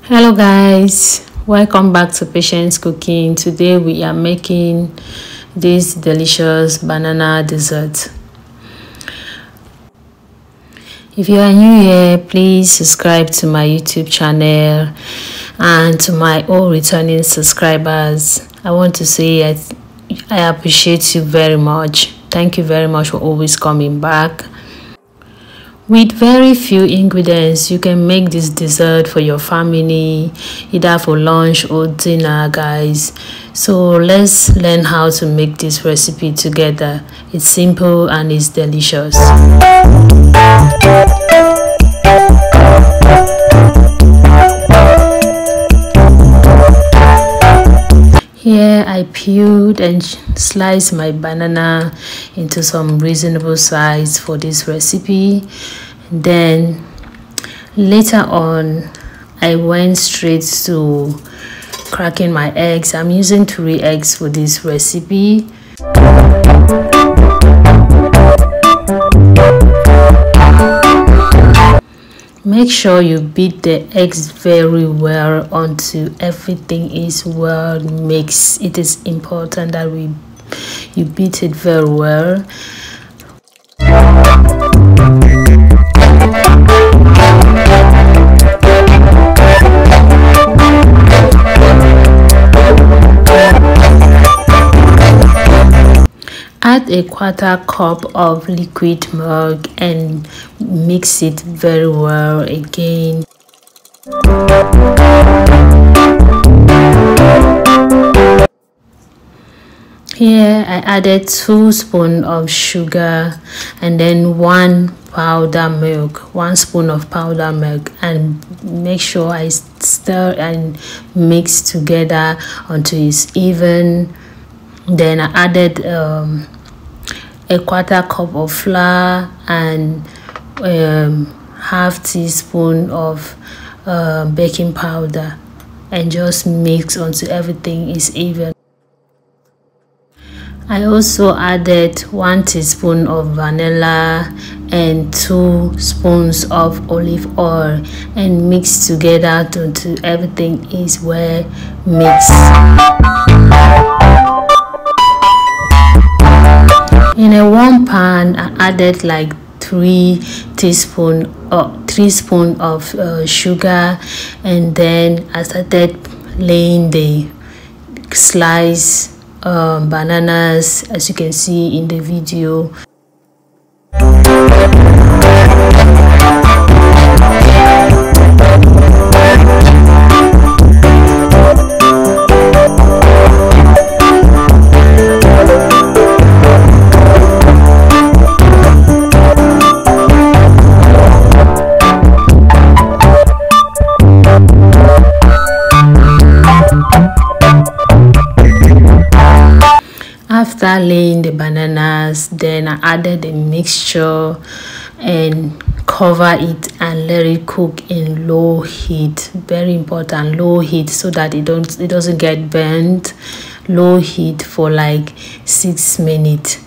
Hello guys, welcome back to Patience Cooking. Today we are making this delicious banana dessert. If you are new here, please subscribe to my YouTube channel, and to my all returning subscribers, I want to say I appreciate you very much. Thank you very much for always coming back. With very few ingredients, you can make this dessert for your family, either for lunch or dinner, guys. So let's learn how to make this recipe together. It's simple and it's delicious. Here I peeled and sliced my banana into some reasonable size for this recipe. Then later on, I went straight to cracking my eggs. I'm using 3 eggs for this recipe. Make sure you beat the eggs very well until everything is well mixed. It is important that you beat it very well. Add a 1/4 cup of liquid milk and mix it very well again. Here I added 2 spoons of sugar and then 1 spoon of powder milk, and make sure I stir and mix together until it's even. Then I added a 1/4 cup of flour and half teaspoon of baking powder, and just mix until everything is even. I also added 1 teaspoon of vanilla and 2 spoons of olive oil and mix together until everything is well mixed. In a warm pan, I added like 3 spoons of sugar, and then I started laying the sliced bananas, as you can see in the video. After laying the bananas, then I added the mixture and cover it and let it cook in low heat. Very important, low heat, so that it doesn't get burnt. Low heat for like 6 minutes.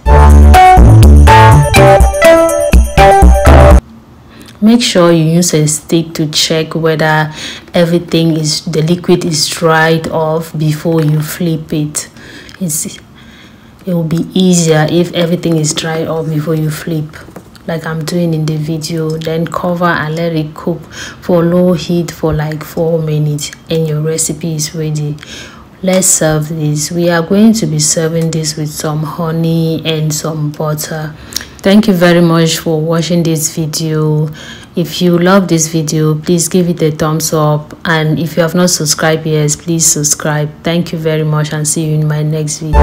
Make sure you use a stick to check whether the liquid is dried off before you flip it. It will be easier if everything is dried off before you flip, like I'm doing in the video. Then cover and let it cook for low heat for like 4 minutes, and your recipe is ready. Let's serve this. We are going to be serving this with some honey and some butter. Thank you very much for watching this video. If you love this video, please give it a thumbs up, and if you have not subscribed yet, please subscribe. Thank you very much, and see you in my next video.